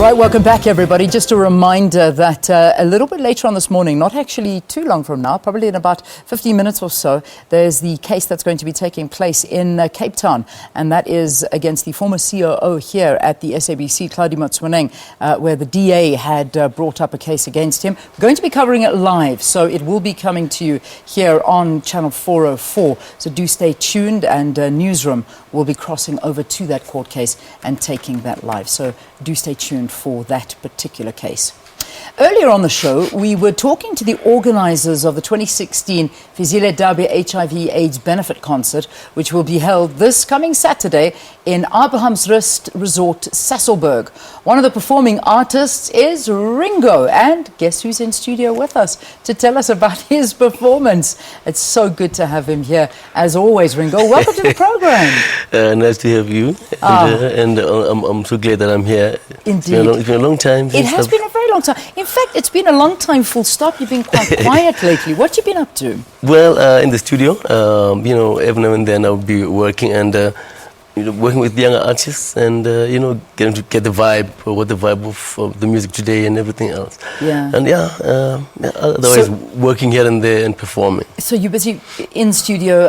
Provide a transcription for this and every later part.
Right, welcome back, everybody. Just a reminder that a little bit later on this morning, not actually too long from now, probably in about 15 minutes or so, there's the case that's going to be taking place in Cape Town, and that is against the former COO here at the SABC, Claudia Motswaneng, where the DA had brought up a case against him. We're going to be covering it live, so it will be coming to you here on Channel 404. So do stay tuned, and Newsroom will be crossing over to that court case and taking that live. So do stay tuned for that particular case. Earlier on the show, we were talking to the organizers of the 2016 Fezile Dabi HIV AIDS benefit concert, which will be held this coming Saturday in Abrahamsrust Resort, Sasolburg. One of the performing artists is Ringo, and guess who's in studio with us to tell us about his performance. It's so good to have him here, as always, Ringo. Welcome to the program. Nice to have you, and I'm so glad that I'm here. Indeed. It's been a long time. It has been a very long time. In fact, it's been a long time, full stop. You've been quite quiet lately. What you been up to? Well, in the studio, every now and then I'll be working and, working with younger artists and, getting to get the vibe, or what the vibe of the music today and everything else. Yeah. And otherwise working here and there and performing. So you're busy in studio.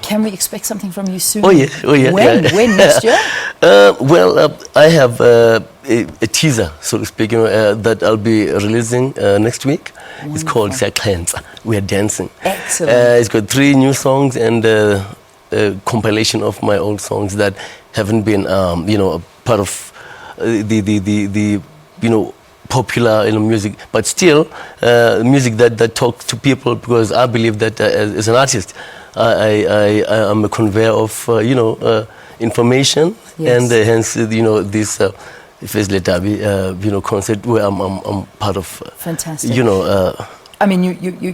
Can we expect something from you soon? Oh, yeah. When? Yeah. When, next year? I have a teaser, so to speak, that I'll be releasing next week. Wonderful. It's called Saklenza. We are dancing. Excellent. It's got 3 new songs and a compilation of my old songs that haven't been, a part of the popular music, but still music that talks to people, because I believe that as an artist, I am a conveyor of information. Yes. And hence this Fezile Dabi concert where I'm part of. Fantastic. I mean,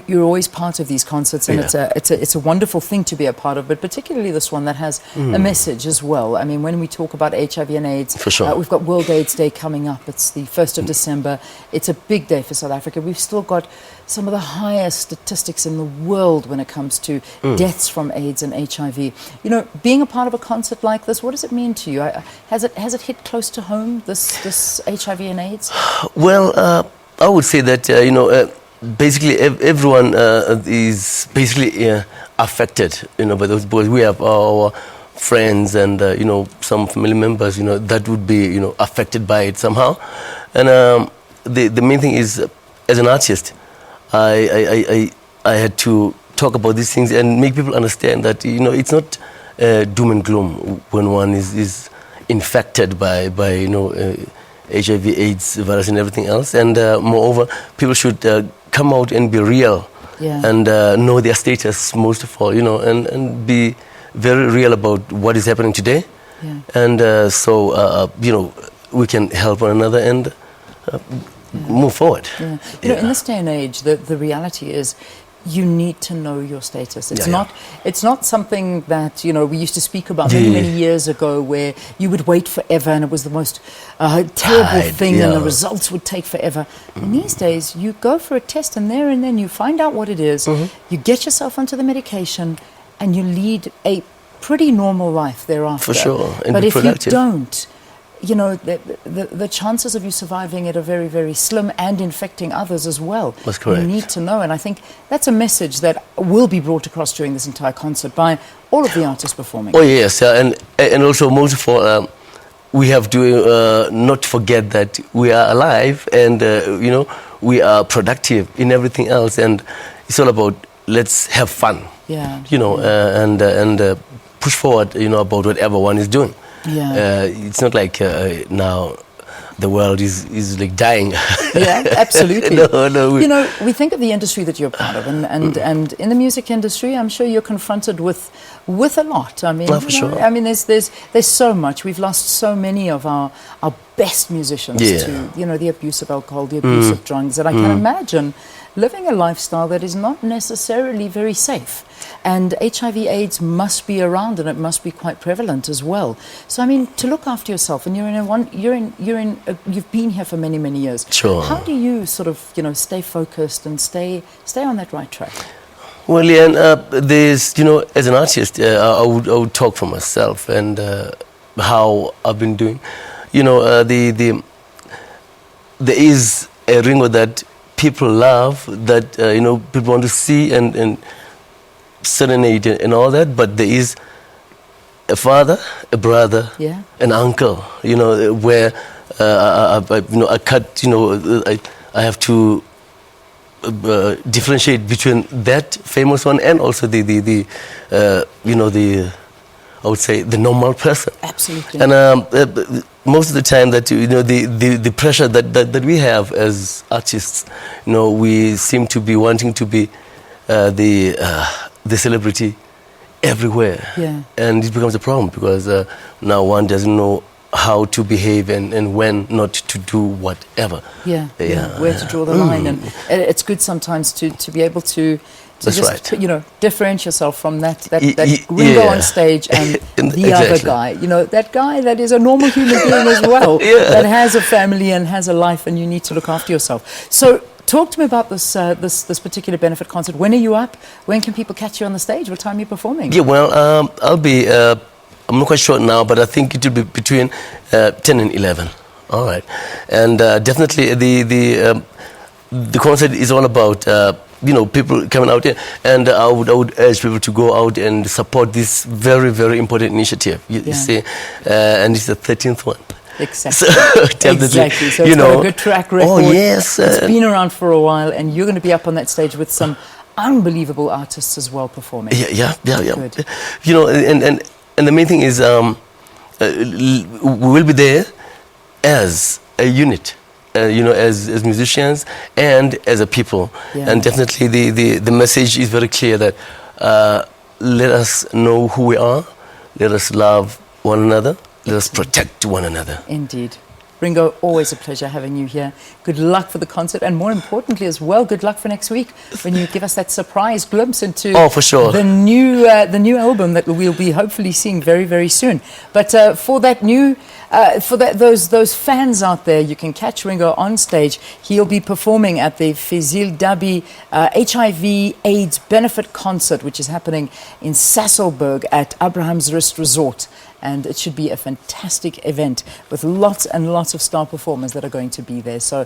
you're always part of these concerts, and it's a wonderful thing to be a part of, but particularly this one that has a message as well. I mean, when we talk about HIV and AIDS, for sure. We've got World AIDS Day coming up. It's the 1st of December. It's a big day for South Africa. We've still got some of the highest statistics in the world when it comes to deaths from AIDS and HIV. Being a part of a concert like this, what does it mean to you? Has it hit close to home, this HIV and AIDS? Well, I would say that, basically everyone is basically affected, by those, because we have our friends and, some family members, that would be, affected by it somehow. And the main thing is, as an artist, I had to talk about these things and make people understand that, it's not doom and gloom when one is infected by HIV, AIDS, virus and everything else. And moreover, people should come out and be real, and know their status most of all, and be very real about what is happening today. Yeah. And so, we can help one another and move forward. Yeah. In this day and age, the reality is you need to know your status. It's not something that we used to speak about many years ago, where you would wait forever and it was the most terrible thing, and the results would take forever. And these days you go for a test, and then you find out what it is, you get yourself onto the medication, and you lead a pretty normal life thereafter. For sure. And but if productive. you don't, the chances of you surviving it are very, very slim, and infecting others as well. That's correct. You need to know, and I think that's a message that will be brought across during this entire concert by all of the artists performing. Oh yes, and also most of all, we have to not forget that we are alive, and we are productive in everything else, and it's all about let's have fun. Yeah. And push forward, about whatever one is doing. Yeah. It's not like now the world is like dying. Yeah, absolutely. No, we think of the industry that you're part of, and in the music industry, I'm sure you're confronted with a lot. I mean, sure. I mean, there's so much. We've lost so many of our best musicians to the abuse of alcohol, the abuse of drugs, and I can imagine living a lifestyle that is not necessarily very safe. And HIV/AIDS must be around, and it must be quite prevalent as well. So I mean, to look after yourself, and you've been here for many, many years. Sure. How do you sort of stay focused and stay on that right track? Well, there's as an artist, I would talk for myself and how I've been doing. there is a Ringo that people love, that people want to see and serenade and all that, but there is a father, a brother, an uncle, where I cut, I have to differentiate between that famous one and also the I would say the normal person. Absolutely. And most of the time that the pressure that we have as artists, we seem to be wanting to be the celebrity everywhere. And it becomes a problem because now one doesn't know how to behave and when not to do whatever. Where to draw the line. And it's good sometimes to be able to just differentiate yourself from that Ringo on stage and the other guy. That guy that is a normal human being as well, that has a family and has a life, and you need to look after yourself. So talk to me about this particular benefit concert. When are you up? When can people catch you on the stage? What time are you performing? Yeah, well, I'll be, I'm not quite sure now, but I think it will be between 10 and 11. All right. And definitely the concert is all about people coming out here, and I would urge people to go out and support this very, very important initiative. You see, and it's the 13th one. Exactly. So, exactly. So it's got a good track record. Oh yes, it's been around for a while, and you're going to be up on that stage with some unbelievable artists as well performing. Yeah. Good. And the main thing is we will be there as a unit. As musicians and as a people. And definitely the message is very clear that let us know who we are, let us love one another, let us protect one another. Indeed. Ringo, always a pleasure having you here. Good luck for the concert, and more importantly as well, good luck for next week when you give us that surprise glimpse into for sure. the new album that we'll be hopefully seeing very, very soon. But for that new those fans out there, you can catch Ringo on stage. He'll be performing at the Fezile Dabi HIV/AIDS benefit concert, which is happening in Sasolburg at Abrahamsrust Resort. And it should be a fantastic event with lots and lots of star performers that are going to be there. So